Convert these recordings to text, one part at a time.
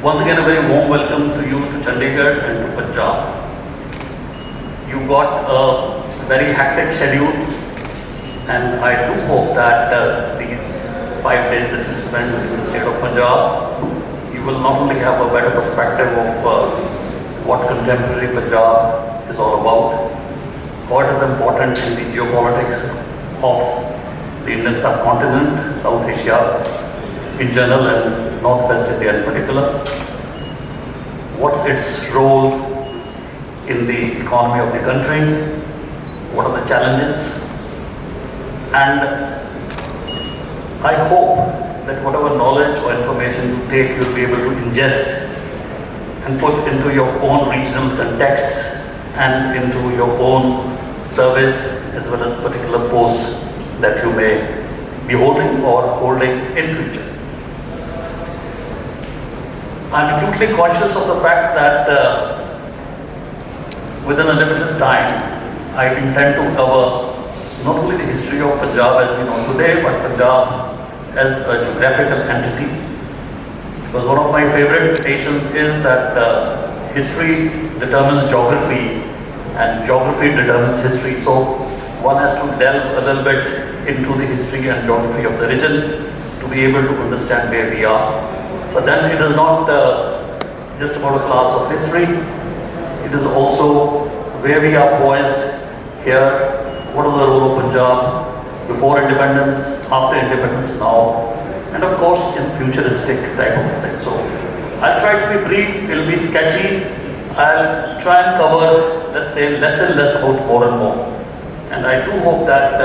Once again, a very warm welcome to you to Chandigarh and to Punjab. You got a very hectic schedule, and I do hope that these 5 days that you spend in the state of Punjab, you will not only have a better perspective of what contemporary Punjab is all about, what is important in the geopolitics of the Indian subcontinent, South Asia in general and Northwest India in particular, what's its role in the economy of the country, what are the challenges, and I hope that whatever knowledge or information you take, you'll be able to ingest and put into your own regional context and into your own service as well as particular posts that you may be holding or holding in future. I'm acutely conscious of the fact that within a limited time, I intend to cover not only the history of Punjab as we know today, but Punjab as a geographical entity. Because one of my favorite quotations is that history determines geography and geography determines history. So one has to delve a little bit into the history and geography of the region to be able to understand where we are. But then it is not just about a class of history, it is also where we are poised here, what is the role of Punjab before independence, after independence, now, and of course in futuristic type of thing. So I'll try to be brief, it will be sketchy, I'll try and cover, let's say, less and less about more and more. And I do hope that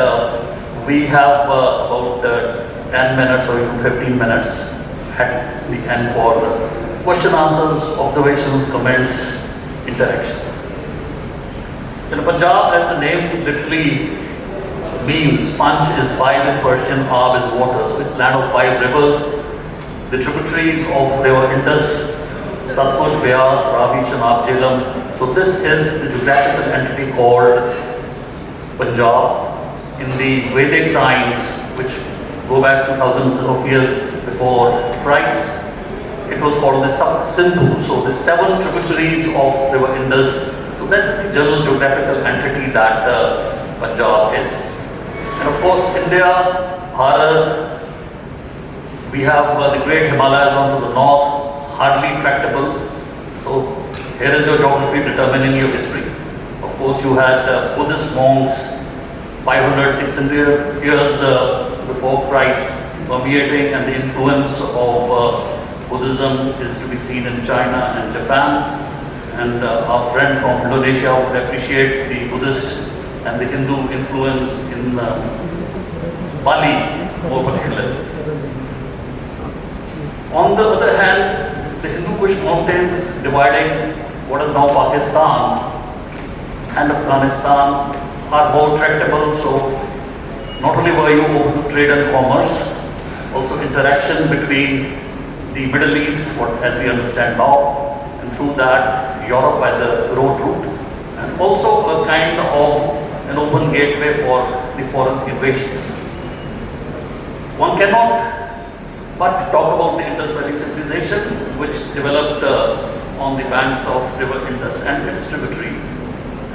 we have about 10 minutes or even 15 minutes at the end for question answers, observations, comments, interaction. In Punjab, as the name literally means, Punch is 5 in Persian, Ab is water, so it's land of 5 rivers. The tributaries of river Indus, Satluj, Beas, Ravi, Chenab, Jhelum. So this is the geographical entity called Punjab. In the Vedic times, which go back to thousands of years before Christ, it was called the Sindhu. So the 7 tributaries of river Indus. So that is the general geographical entity that Punjab is. And of course, India, Bharat, we have the great Himalayas on to the north, hardly tractable. So here is your geography determining your history. Of course, you had Buddhist monks 500, 600 years before Christ permeating, and the influence of Buddhism is to be seen in China and Japan. And our friend from Indonesia would appreciate the Buddhist and the Hindu influence in Bali more particularly. On the other hand, the Hindu Kush mountains dividing what is now Pakistan and Afghanistan are more tractable, so not only were you open to trade and commerce, also interaction between the Middle East, what as we understand now, and through that Europe by the road route, and also a kind of an open gateway for the foreign invasions. One cannot but talk about the Indus Valley civilization, which developed on the banks of river Indus and its tributaries.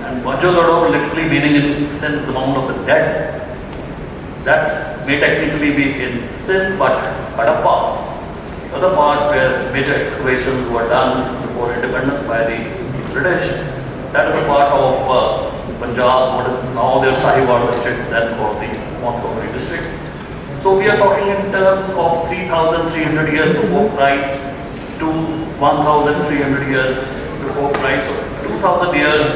And Mohenjo-daro literally meaning in Sindh the mound of the dead. That may technically be in Sindh, but Kadapa, the other part where major excavations were done before independence by the British, that is a part of Punjab, what is now their Sahiwal district, then called the Montgomery district. So we are talking in terms of 3,300 years before Christ to 1,300 years before Christ, so 2,000 years,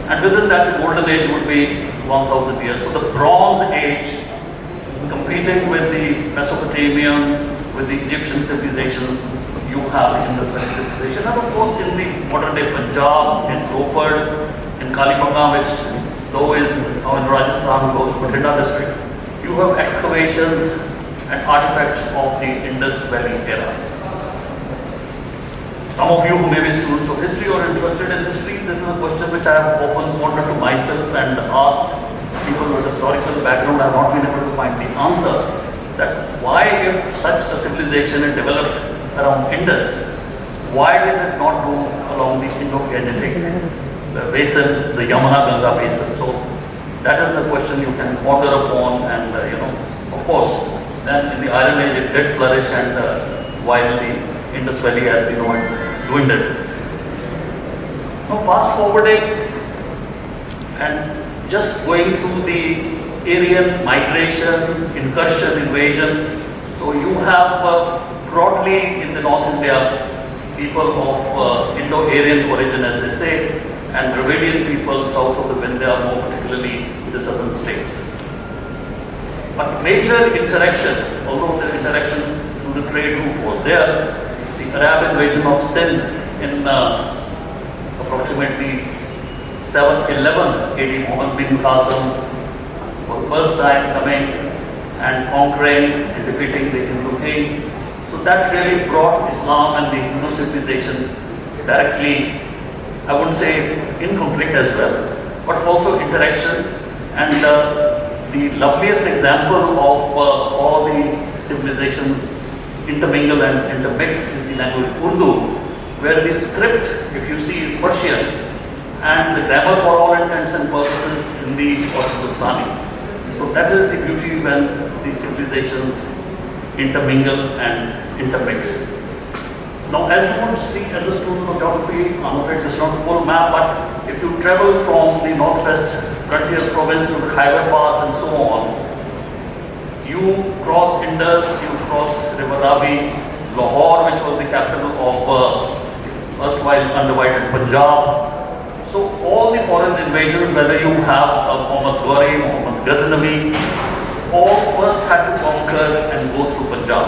and within that the golden age would be 1,000 years. So the Bronze Age, competing with the Mesopotamian, with the Egyptian civilization, you have the Indus Valley civilization, and of course in the modern day Punjab, in Ropar, in Kalibanga, which though is now in Rajasthan, close to Bathinda district, you have excavations and artifacts of the Indus Valley era. Some of you who may be students of history or interested in history, this is a question which I have often wondered to myself and asked people with historical background. I have not been able to find the answer, that why if such a civilization is developed around Indus, why did it not do along the Indo-Gangetic basin, the Yamuna-Ganga basin? So that is a question you can ponder upon, and of course, then in the Iron Age it did flourish, and while the Indus Valley, as we know it, dwindled. Now fast forwarding and just going through the Aryan migration, incursion, invasions. So you have broadly in the North India people of Indo-Aryan origin, as they say, and Dravidian people south of the Vindhya, more particularly in the southern states. But major interaction, although the interaction through the trade route was there, the Arab invasion of Sindh in approximately 711 AD, Muhammad bin Qasim for the first time coming and conquering and defeating the Hindu king. So that really brought Islam and the Hindu civilization directly, I wouldn't say in conflict as well, but also interaction. And the loveliest example of all the civilizations intermingle and intermix is the language Urdu, where the script, if you see, is Persian, and the grammar for all intents and purposes in the Hindustani. So that is the beauty when the civilizations intermingle and intermix. Now, as you would see as a student of geography, I'm afraid this is not a full map, but if you travel from the northwest frontier province to the Khyber Pass and so on, you cross Indus, you cross River Ravi, Lahore, which was the capital of erstwhile undivided Punjab. So all the foreign invasions, whether you have Muhammad Ghori, Muhammad Ghaznavi, all first had to conquer and go through Punjab.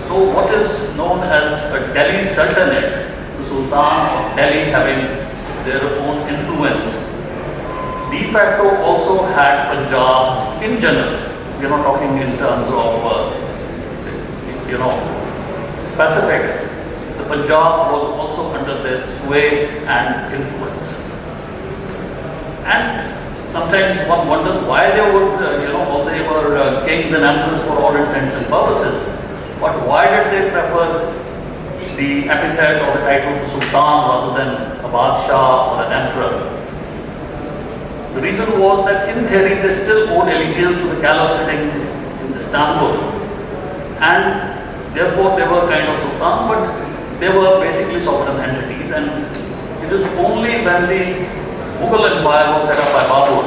So what is known as a Delhi Sultanate, the Sultan of Delhi having their own influence, de facto also had Punjab in general. We are not talking in terms of specifics. The Punjab was also under their sway and influence. And sometimes one wonders why they would, they were kings and emperors for all intents and purposes. But why did they prefer the epithet or the title of Sultan rather than a Badshah or an emperor? The reason was that in theory they still owed allegiance to the caliph sitting in Istanbul, and therefore they were kind of Sultan, but they were basically sovereign entities. And it is only when the Mughal Empire was set up by Babur,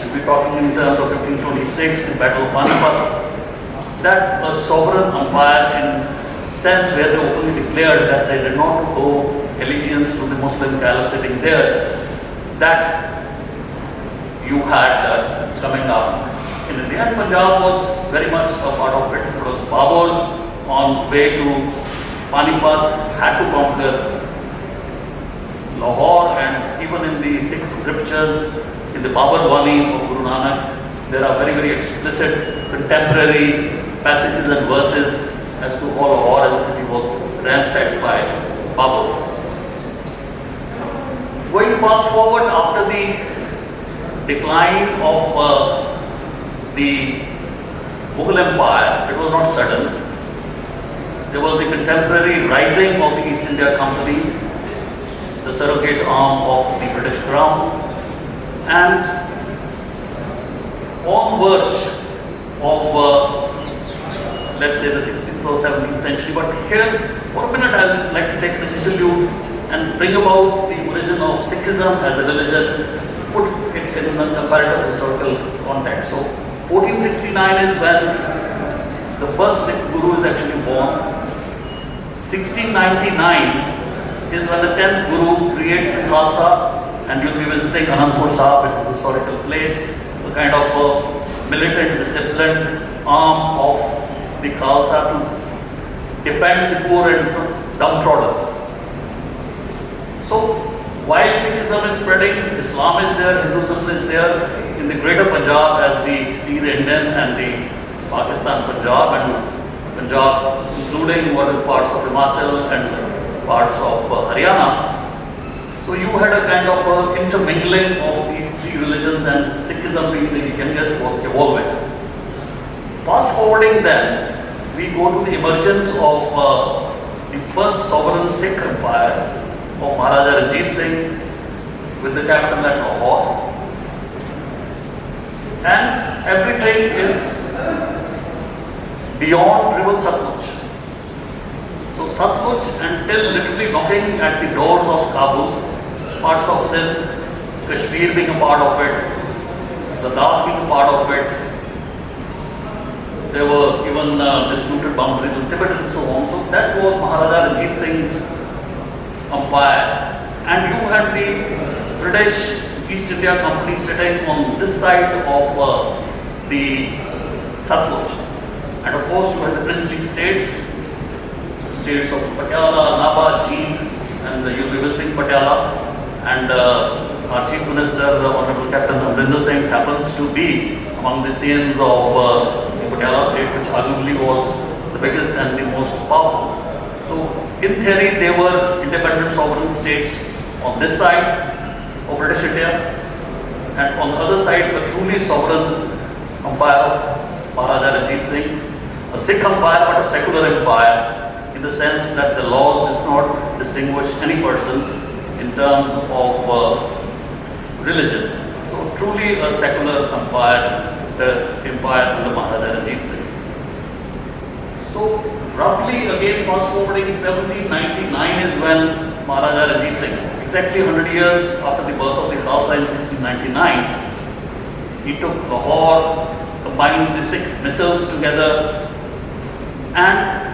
and we're talking in terms of 1526, the Battle of Panipat, that a sovereign empire in sense where they openly declared that they did not owe allegiance to the Muslim caliph sitting there, that you had coming up in India. And Punjab was very much a part of it, because Babur on way to Panipat had to conquer Lahore, and even in the six scriptures in the Babar Wani of Guru Nanak, there are very, very explicit contemporary passages and verses as to how Lahore as a city was ransacked by Babur. Going fast forward, after the decline of the Mughal Empire, it was not sudden. There was the contemporary rising of the East India Company, the surrogate arm of the British Crown, and on verge of, let's say, the 16th or 17th century. But here, for a minute, I would like to take an interlude and bring about the origin of Sikhism as a religion, put it in a comparative historical context. So, 1469 is when the first Sikh Guru is actually born. 1699 is when the 10th Guru creates the Khalsa, and you'll be visiting Anandpur Sahib, which is a historical place, a kind of a militant, disciplined arm of the Khalsa to defend the poor and downtrodden. So, while Sikhism is spreading, Islam is there, Hinduism is there, in the greater Punjab, as we see the Indian and the Pakistan Punjab, and Punjab including what is parts of Himachal and parts of Haryana. So you had a kind of intermingling of these three religions, and Sikhism being the youngest was evolving. Fast forwarding then, we go to the emergence of the first sovereign Sikh empire of Maharaja Ranjit Singh with the capital at Lahore. And everything is beyond river Satluj. So Satluj, until literally knocking at the doors of Kabul, parts of Sindh, Kashmir being a part of it, Ladakh being a part of it, there were even disputed boundaries with Tibet and so on. So that was Maharaja Ranjit Singh's empire. And you had the British East India Company sitting on this side of the Satluj. And of course you had the princely states of Patiala, Naba, Jeet, and you'll be visiting Patiala. And our Chief Minister, Honorable Captain Amrinder Singh, happens to be among the CMs of the Patiala state, which arguably was the biggest and the most powerful. So in theory, they were independent sovereign states on this side of British India, and on the other side, a truly sovereign empire of Maharaja Ranjit Singh, a Sikh empire but a secular empire, in the sense that the laws does not distinguish any person in terms of religion. So truly a secular empire, the empire under Maharaja Ranjit Singh. So roughly again fast forwarding 1799 is when Maharaja Ranjit Singh, exactly 100 years after the birth of the Khalsa in 1699, he took Lahore, combined the Sikh missiles together, and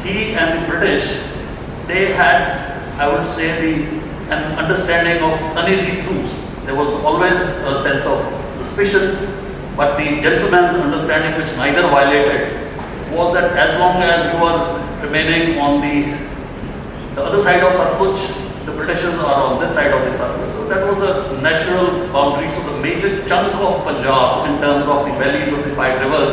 he and the British, they had, I would say, an understanding of uneasy truce. There was always a sense of suspicion, but the gentleman's understanding, which neither violated, was that as long as you are remaining on the other side of Satluj, the Britishers are on this side of the Satluj. So that was a natural boundary. So the major chunk of Punjab, in terms of the valleys of the 5 rivers,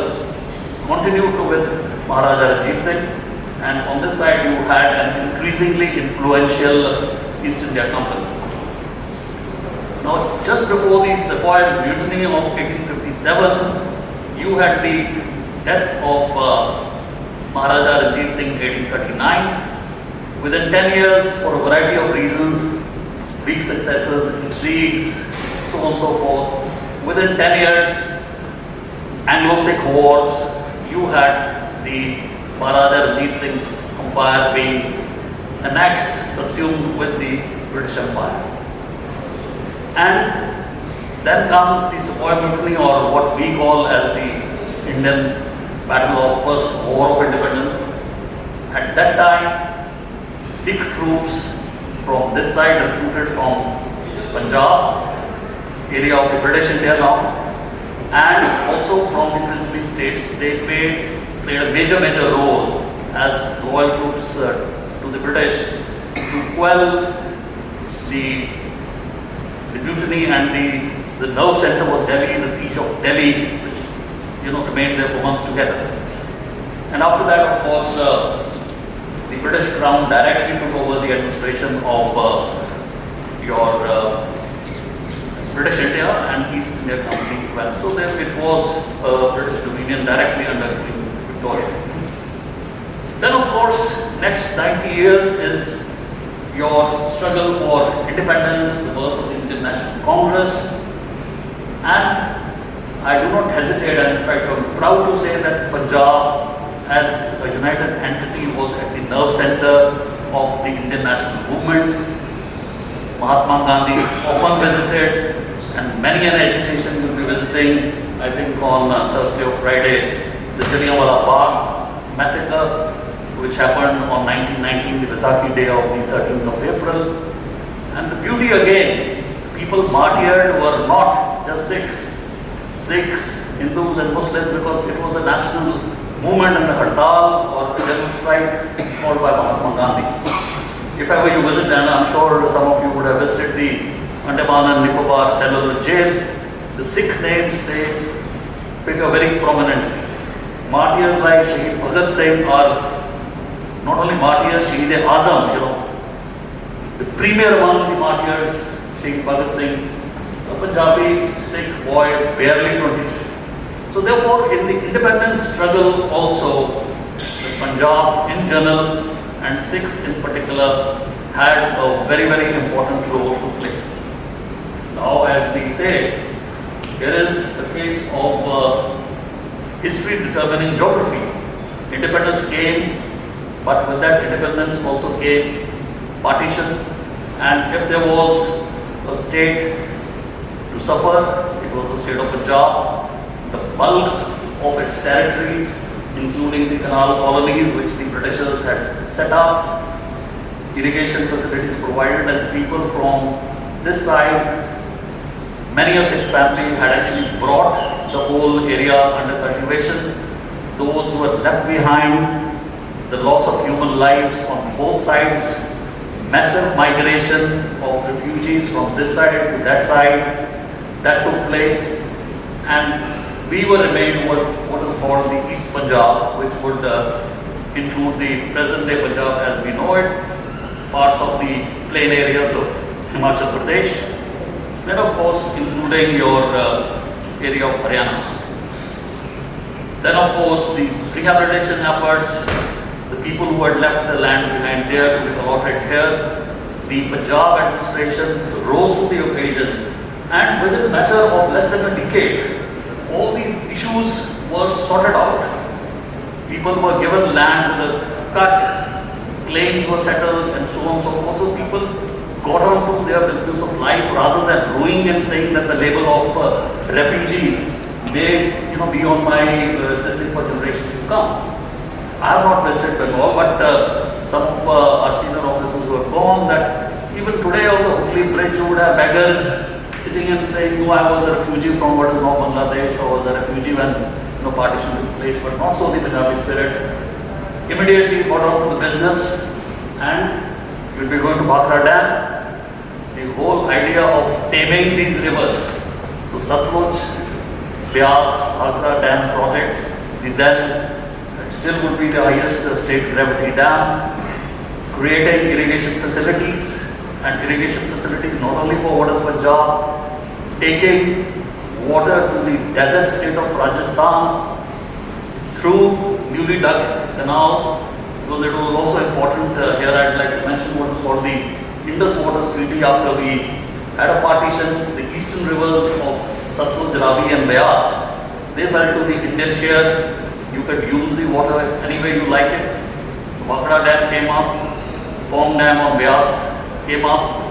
continued to with Maharaja Ranjit Singh. And on this side, you had an increasingly influential East India Company. Now, just before the Sepoy Mutiny of 1857, you had the death of Maharaja Ranjit Singh in 1839. Within 10 years, for a variety of reasons, weak successes, intrigues, so on and so forth, within 10 years, Anglo-Sikh wars, you had the Maharaja Ranjit Singh's empire being annexed, subsumed with the British Empire. And then comes the Sepoy Mutiny, or what we call as the Indian Battle of First War of Independence. At that time, Sikh troops from this side, recruited from Punjab, area of the British India now, and also from the princely states, they played a major role as loyal troops to the British to quell the mutiny, and the nerve center was Delhi, the siege of Delhi, which remained there for months together. And after that, of course, the British Crown directly took over the administration of your British India and East India Company. Well, so there it was British Dominion directly under Queen Victoria. Then, of course, next 90 years is your struggle for independence, the birth of the Indian National Congress, and I do not hesitate, and in fact I am proud to say that Punjab as a united entity was at the nerve center of the Indian national movement. Mahatma Gandhi often visited, and many an agitation will be visiting, I think on Thursday or Friday, the Jallianwala Bagh massacre, which happened on 1919, the Vaisakhi day of the 13th of April. And the beauty again, people martyred were not just Sikhs, Hindus and Muslims, because it was a national movement and a hartal or a general strike called by Mahatma Gandhi. If ever you visit, and I'm sure some of you would have visited the Andaman and Nicobar cellular jail, the Sikh names, they figure very prominently. Martyrs like Shaheed Bhagat Singh are not only martyrs, Shaheed-e-Azam, the premier among the martyrs, Shaheed Bhagat Singh, a Punjabi Sikh boy, barely 23. So therefore, in the independence struggle also, the Punjab in general and 6 in particular had a very, very important role to play. Now, as we say, here is a case of history determining geography. Independence came, but with that independence also came partition, and if there was a state to suffer, it was the state of Punjab. The bulk of its territories, including the canal colonies which the Britishers had set up, irrigation facilities provided, and people from this side, many a Sikh family had actually brought the whole area under cultivation. Those who were left behind, the loss of human lives on both sides, massive migration of refugees from this side to that side, that took place, and we were remained what is called the East Punjab, which would include the present day Punjab as we know it, parts of the plain areas of Himachal Pradesh, and of course including your area of Haryana. Then of course the rehabilitation efforts, the people who had left the land behind there to be allotted here, the Punjab administration rose to the occasion, and within a matter of less than a decade, all these issues were sorted out. People were given land with a cut, claims were settled, and so on and so forth. So people got on to their business of life rather than rowing and saying that the label of refugee may be on my this thing for generations to come. I have not visited Bengal, but some of our senior officers who have gone, that even today on the Hooghly Bridge you would have beggars sitting and saying, no, I was a refugee from what is now Bangladesh, or was a refugee when partition took place, but not so the Punjabi spirit. Immediately got on to the business, and we'll be going to Bhakra Dam. The whole idea of taming these rivers. So Satluj, Beas, Bhakra Dam project, it still would be the highest state gravity dam, creating irrigation facilities, and irrigation facilities not only for what is Punjab, taking water to the desert state of Rajasthan through newly dug canals, because it was also important here I'd like to mention what is called the Indus Waters Treaty. After we had a partition, the eastern rivers of Satluj, Ravi and Beas, they fell to the Indian share. You could use the water any way you like it. Bhakra Dam came up, Pong Dam on Beas came up,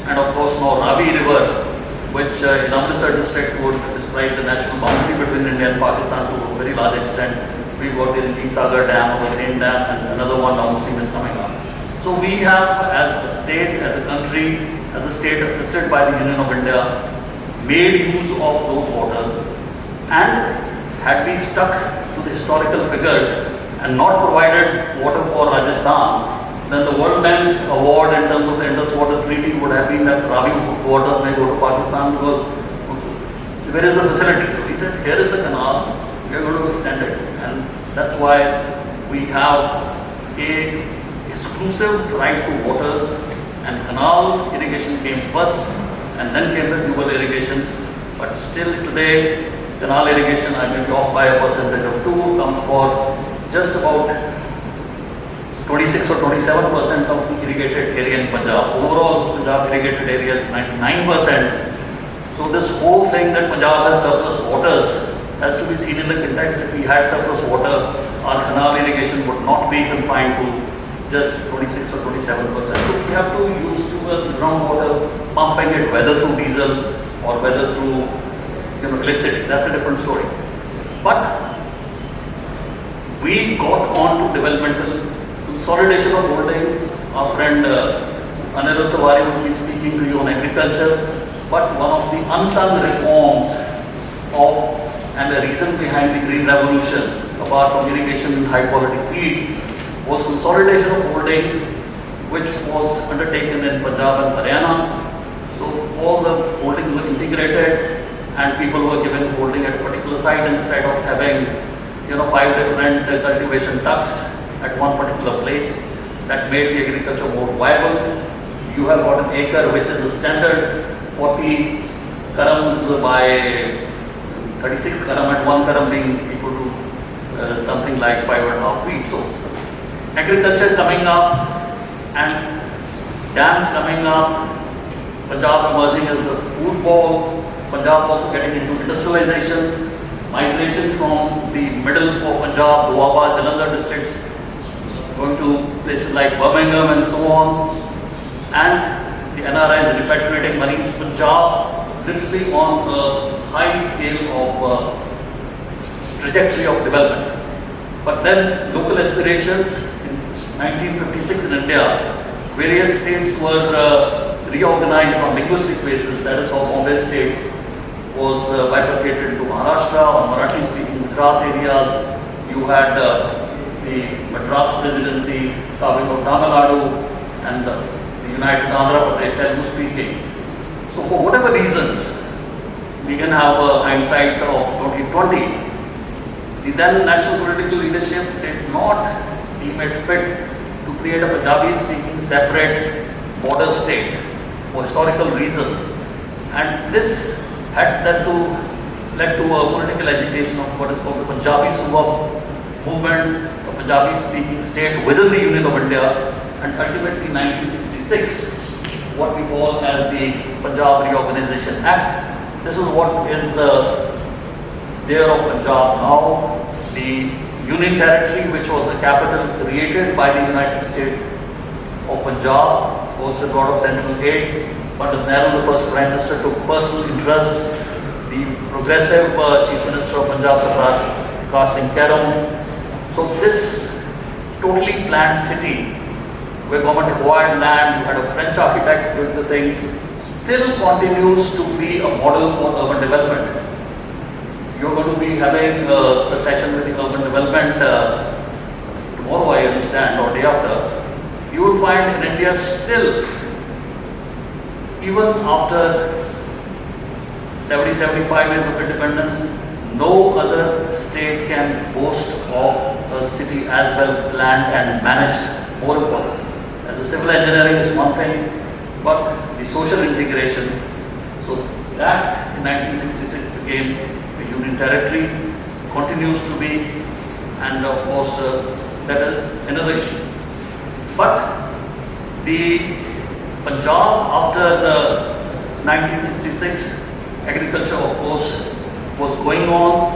and of course now Ravi River, which in Amritsar district would describe the national boundary between India and Pakistan to a very large extent. We've got the Ranjit Sagar Dam or the Rain Dam, and another one downstream is coming up. So we have, as a state, as a country, as a state assisted by the Union of India, made use of those waters, and had we stuck to the historical figures and not provided water for Rajasthan, then the World Bank's award in terms of the Indus Water Treaty would have been that Ravi waters may go to Pakistan, because where is the facility? So he said, here is the canal, we are going to extend it, and that's why we have a exclusive right to waters, and canal irrigation came first, and then came the tubal irrigation. But still today, canal irrigation, I may be off by a percentage of 2, comes for just about 26 or 27% of the irrigated area in Punjab. Overall, Punjab irrigated area is 99%. So this whole thing that Punjab has surplus waters has to be seen in the context. If we had surplus water, our canal irrigation would not be confined to just 26 or 27%. So we have to use groundwater, pumping it, whether through diesel or whether through electricity. That's a different story. But we got on to developmental consolidation of holding. Our friend Anirudh Tiwari will be speaking to you on agriculture. But one of the unsung reforms of and the reason behind the Green Revolution, apart from irrigation and high quality seeds, was consolidation of holdings, which was undertaken in Punjab and Haryana. So all the holdings were integrated, and people were given holding at a particular site instead of having 5 different cultivation ducts at one particular place. That made the agriculture more viable. You have got an acre, which is the standard 40 karams by 36 karam, and 1 karam being equal to something like 5.5 feet. So agriculture coming up and dams coming up, Punjab emerging as the food bowl, Punjab also getting into industrialization, migration from the middle of Punjab, Doaba, Jalandhar districts, going to places like Birmingham and so on, and the NRIs repatriating money to Punjab, literally on a high scale of trajectory of development. But then local aspirations in 1956 in India, various states were reorganized on linguistic basis. That is how Bombay State was bifurcated into Maharashtra or Marathi-speaking Gujarat areas. You had the Madras Presidency carving out Tamil Nadu and the United Andhra Pradesh Telugu-speaking. So for whatever reasons, we can have a hindsight of 2020. The then national political leadership did not deem it fit to create a Punjabi-speaking separate border state for historical reasons, and this had led to a political agitation of what is called the Punjabi Suba movement, a Punjabi-speaking state within the Union of India, and ultimately 1966, what we call as the Punjab Reorganization Act. This is what is there of Punjab now. The Union Territory, which was the capital created by the United States of Punjab, was the god of central aid. But Nehru, the first Prime Minister, took personal interest. The progressive Chief Minister of Punjab, Vikas Singh Karam. So this totally planned city, where government acquired land, you had a French architect doing the things, still continues to be a model for urban development. You're going to be having a session with the urban development tomorrow, I understand, or day after. You will find in India still, even after 70-75 years of independence, no other state can boast of a city as well planned and managed. More important, as a civil engineering is one thing, but the social integration. So that in 1966 became Union Territory, continues to be, and of course that is another issue. But the Punjab after 1966, agriculture of course was going on,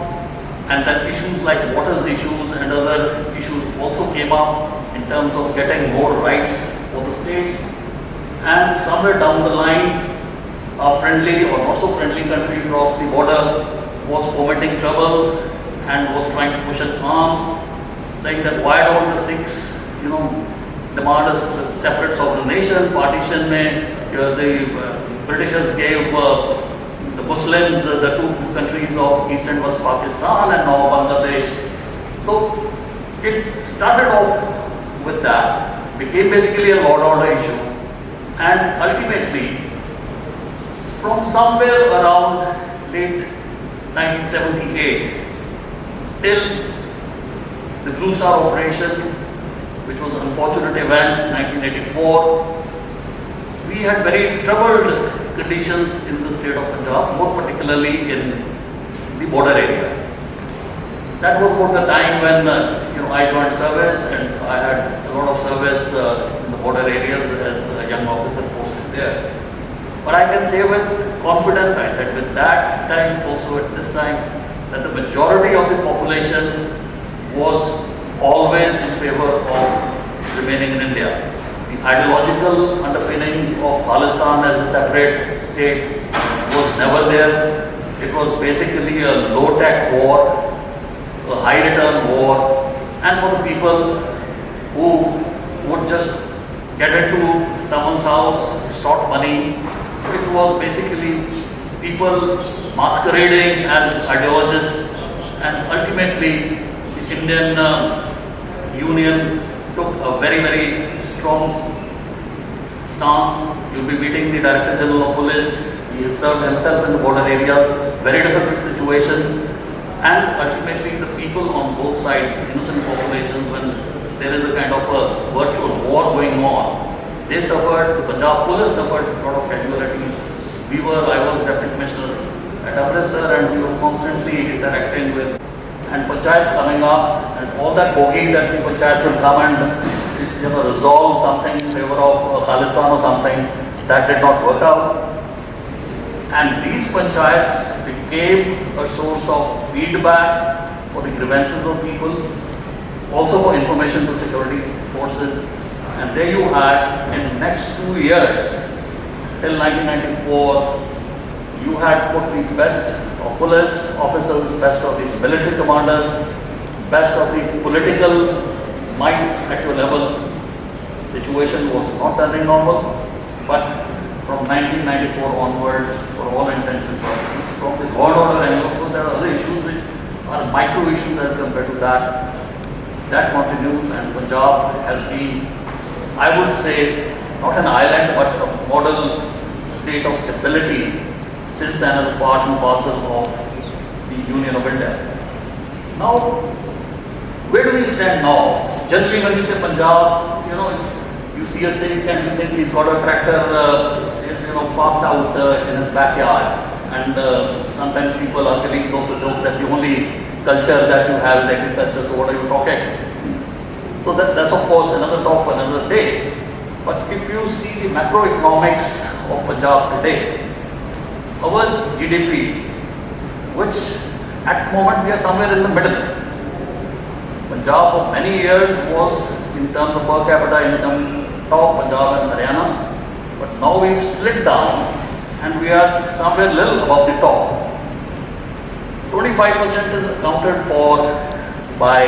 and then issues like waters issues and other issues also came up in terms of getting more rights for the states, and somewhere down the line a friendly or not so friendly country across the border was fomenting trouble and was trying to push at arms, saying that why don't the Sikhs, demand a separate sovereign nation. Partition the Britishers gave the Muslims the two countries of East and West Pakistan and now Bangladesh. So it started off with that, became basically a law and order issue, and ultimately from somewhere around late 1978 till the Blue Star operation, which was an unfortunate event, 1984, we had very troubled conditions in the state of Punjab, more particularly in the border areas. That was about the time when I joined service, and I had a lot of service in the border areas as a young officer posted there. But I can say with confidence, I said with that time, also at this time, that the majority of the population was always in favor of remaining in India. The ideological underpinning of Khalistan as a separate state was never there. It was basically a low-tech war, a high-return war, and for the people who would just get into someone's house, extort money. It was basically people masquerading as ideologists, and ultimately the Indian Union took a very, very strong stance. You'll be meeting the Director General of Police. He has served himself in the border areas, very difficult situation, and ultimately the people on both sides, the innocent populations, when there is a kind of a virtual war going on, they suffered, the Punjab police suffered a lot of casualties. I was Deputy Commissioner at Amritsar, and we were constantly interacting with, and panchayats coming up, and all that bogey that the panchayats will come and resolve something in favor of Khalistan or something, that did not work out. And these panchayats became a source of feedback for the grievances of people, also for information to security forces. And there you had, in the next 2 years, till 1994, you had put the best of police officers, best of the military commanders, best of the political might at your level. Situation was not turning normal, but from 1994 onwards, for all intents and purposes, from the God order angle, of course there are other issues which are micro issues as compared to that. That continues, and Punjab has been, I would say, not an island but a model state of stability since then as a part and parcel of the Union of India. Now, where do we stand now? Generally when you say Punjab, you see us saying, can you think he's got a tractor parked out in his backyard? And sometimes people, our colleagues also joke that the only culture that you have is agriculture, so what are you talking? So that's of course another talk for another day. But if you see the macroeconomics of Punjab today, our GDP, which at the moment we are somewhere in the middle. Punjab for many years was, in terms of per capita income, top Punjab and Haryana. But now we've slid down and we are somewhere a little above the top. 25% is accounted for by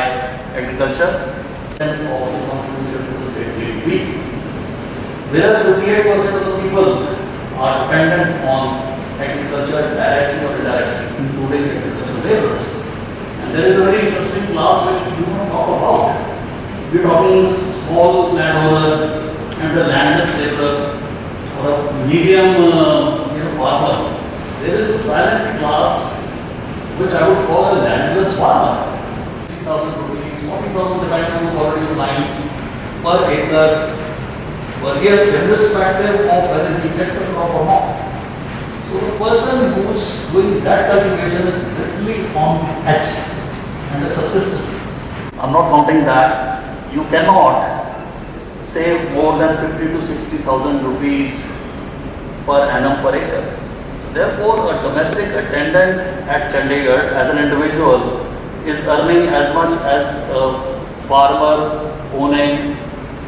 agriculture and of the contribution to the state GDP. Whereas 58% of the people are dependent on agriculture directly or indirectly, including agricultural laborers. And there is a very interesting class which we do not talk about. We are talking small landowner and the landless laborer or a medium farmer. There is a silent class which I would call a landless farmer. 60,000 rupees, 40,000 depending on the quality of land per acre per year, irrespective of whether he gets a crop or not. So the person who's doing that cultivation is literally on the edge and the subsistence. I'm not counting that. You cannot save more than 50 to 60,000 rupees per annum per acre. So therefore, a domestic attendant at Chandigarh as an individual is earning as much as a farmer owning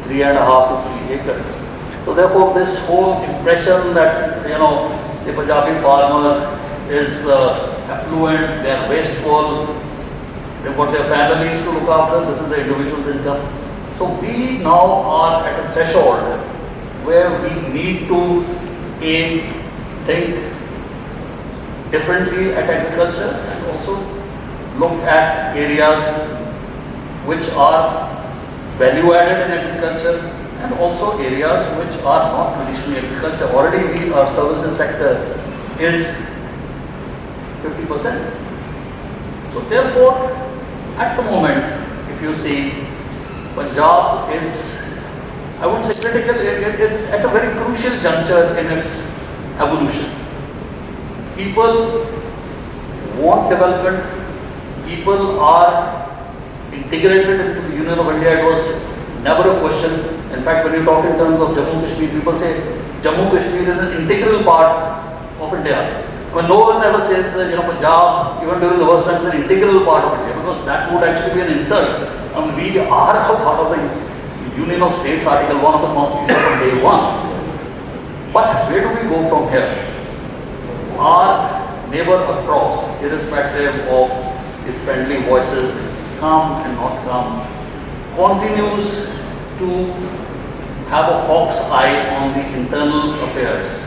3.5 to 3 acres. So therefore, this whole impression that the Punjabi farmer is affluent, they are wasteful, they've got their families to look after, this is the individual's income. So we now are at a threshold where we need to think differently at agriculture and also look at areas which are value added in agriculture and also areas which are not traditionally agriculture. Already our services sector is 50%. So therefore, at the moment, if you see, Punjab is, I would say critical, it's at a very crucial juncture in its evolution. People want development, people are integrated into the Union of India. It was never a question. In fact, when you talk in terms of Jammu Kashmir, people say Jammu Kashmir is an integral part of India. When no one ever says, Punjab, even during the worst times, is an integral part of India, because that would actually be an insult. We are a part of the Union of States, Article 1 of the Constitution from day one. But where do we go from here? Our neighbor across, irrespective of the friendly voices, come and not come, continues to have a hawk's eye on the internal affairs.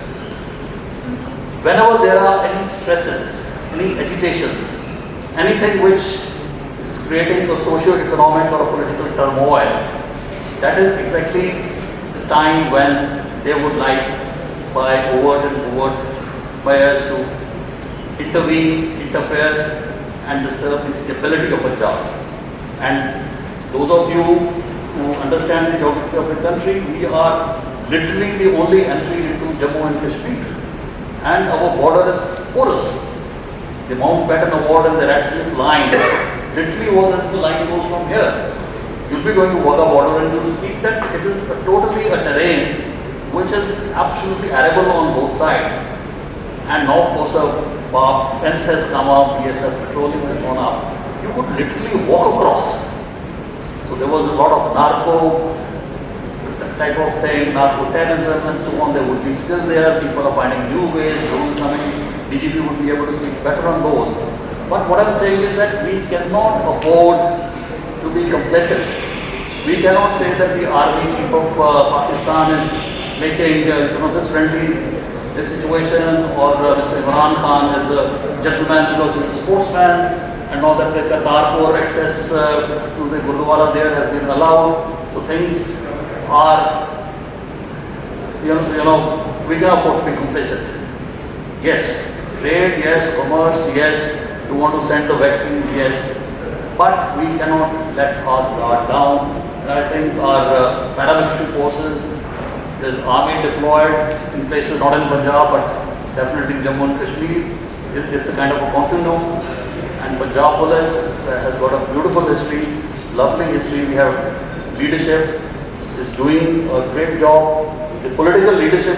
Whenever there are any stresses, any agitations, anything which is creating a socio-economic or a political turmoil, that is exactly the time when they would like, by overt and covert measures, to intervene, interfere and disturb the stability of Punjab. And those of you who understand the geography of the country, we are literally the only entry into Jammu and Kashmir. And our border is porous. The Mountbatten Award and the Red Cliff Line literally was as the line goes from here. You'll be going to Wagah border and you will see that it is totally a terrain which is absolutely arable on both sides. And now of course a fence has come up, BSF patrolling has gone up. You could literally walk across. So there was a lot of narco type of thing, narco-terrorism and so on. They would be still there. People are finding new ways, drones coming. DGP would be able to speak better on those. But what I'm saying is that we cannot afford to be complicit. We cannot say that the army chief of Pakistan is making this friendly situation, or Mr. Imran Khan is a gentleman because he's a sportsman, and all that the Kartarpur access to the Gurdwara there has been allowed. So things are, we can afford to be complicit. Yes, trade, yes, commerce, yes, you want to send the vaccines, yes, but we cannot let our guard down. And I think our paramilitary forces, there's army deployed in places not in Punjab, but definitely in Jammu and Kashmir. It's a kind of a continuum. And Punjab police has got a beautiful history, lovely history. We have leadership is doing a great job. The political leadership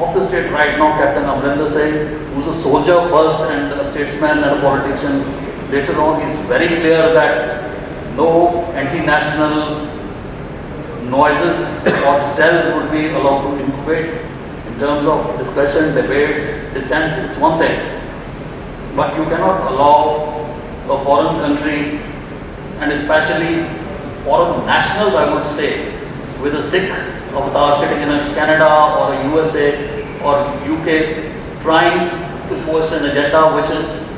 of the state right now, Captain Amrinder Singh, who's a soldier first and a statesman and a politician later on, is very clear that no anti-national noises or cells would be allowed to incubate. In terms of discussion, debate, dissent, it's one thing. But you cannot allow a foreign country, and especially foreign nationals, I would say, with a Sikh avatar sitting in a Canada or a USA or UK, trying to force an agenda which is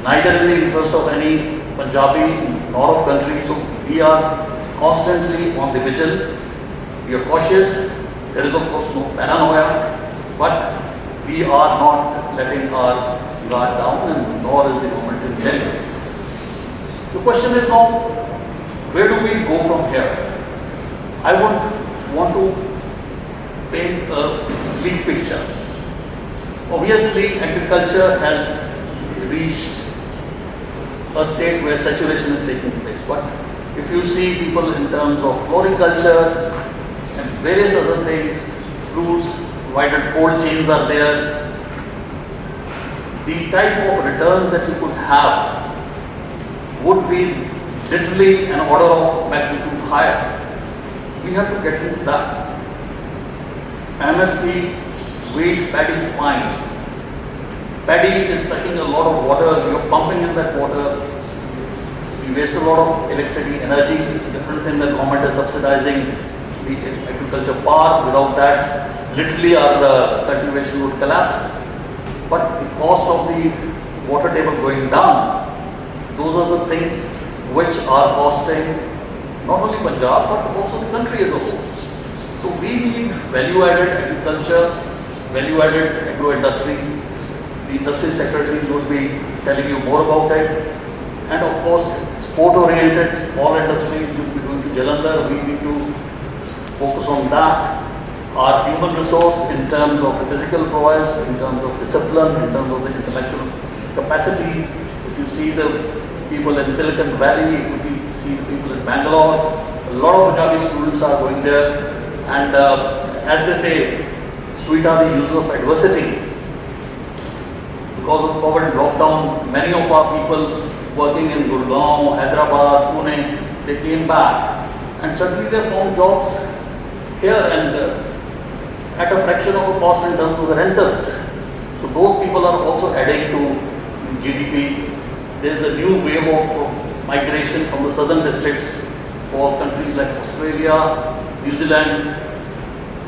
neither in the interest of any Punjabi nor of country. So we are constantly on the vigil. We are cautious. There is of course no paranoia, but we are not letting our guard down, and nor is the government intended. The question is now, where do we go from here? I would want to paint a bleak picture. Obviously, agriculture has reached a state where saturation is taking place. But if you see people in terms of floriculture and various other things, fruits, provided cold chains are there, the type of returns that you could have would be literally an order of magnitude higher. We have to get into that. MSP, wheat, paddy, fine. Paddy is sucking a lot of water, you're pumping in that water, you waste a lot of electricity, energy. It's a different thing. The government is subsidizing the agriculture part. Without that, literally our cultivation would collapse. But the cost of the water table going down, those are the things which are costing not only Punjab but also the country as a whole. So we need value-added agriculture, value-added agro-industries. The industry secretaries would be telling you more about it. And of course, sport-oriented small industries, you will be going to Jalandhar. We need to focus on that. Our human resource in terms of the physical prowess, in terms of discipline, in terms of the intellectual capacities. If you see the people in Silicon Valley, if you see the people in Bangalore, a lot of Punjabi students are going there. And as they say, sweet are the use of adversity. Because of COVID lockdown, many of our people working in Gurgaon, Hyderabad, Pune, they came back and suddenly they found jobs here and at a fraction of the cost in terms of the rentals. So those people are also adding to the GDP. There is a new wave of migration from the southern districts for countries like Australia, New Zealand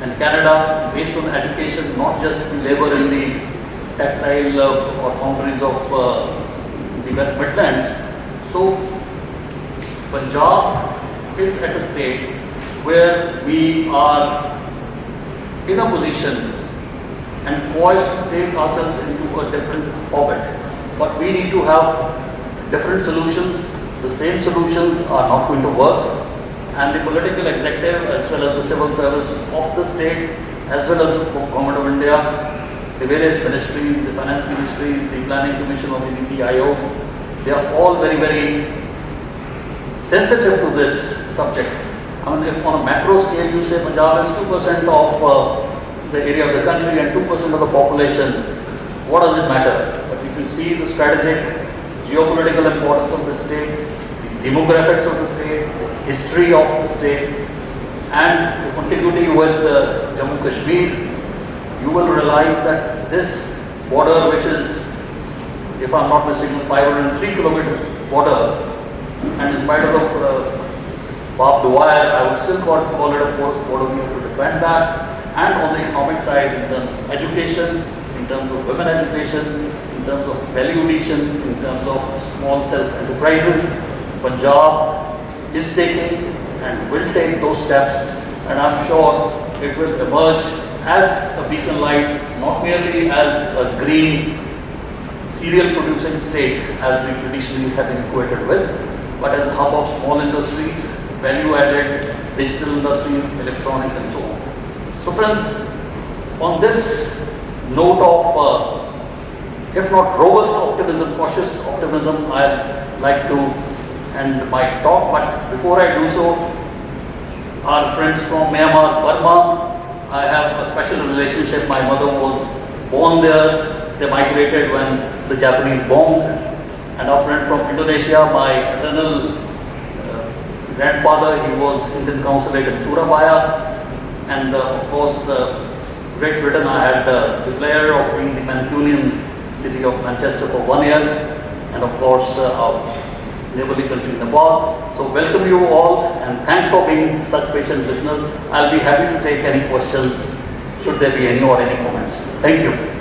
and Canada based on education, not just the labor in the textile or foundries of the West Midlands. So Punjab is at a state where we are in a position and poised to take ourselves into a different orbit. But we need to have different solutions. The same solutions are not going to work. And the political executive as well as the civil service of the state as well as the government of India, the various ministries, the finance ministries, the planning commission of the NITI Aayog, they are all very, very sensitive to this subject. I mean, if on a macro scale you say Punjab is 2% of the area of the country and 2% of the population, what does it matter? But if you see the strategic, geopolitical importance of the state, the demographics of the state, the history of the state, and the contiguity with Jammu Kashmir, you will realize that this border, which is, if I'm not mistaken, 503 kilometer border, and in spite of the barbed wire, I would still call it a porous border. We have to defend that. And on the economic side, in terms of education, in terms of women education, in terms of value addition, in terms of small self-enterprises, Punjab is taking and will take those steps, and I'm sure it will emerge as a beacon light, not merely as a green cereal producing state as we traditionally have been equated with, but as a hub of small industries, value added, digital industries, electronic and so on. So friends, on this note of if not robust optimism, cautious optimism, I'd like to end my talk. But before I do so, our friends from Myanmar, Burma, I have a special relationship. My mother was born there. They migrated when the Japanese bombed. And our friend from Indonesia, my paternal grandfather, he was Indian consulate in Surabaya. And of course, Great Britain, I had the pleasure of being the Mancunian city of Manchester for 1 year, and of course our neighborly country Nepal. So welcome you all, and thanks for being such patient listeners. I'll be happy to take any questions, should there be any, or any comments. Thank you.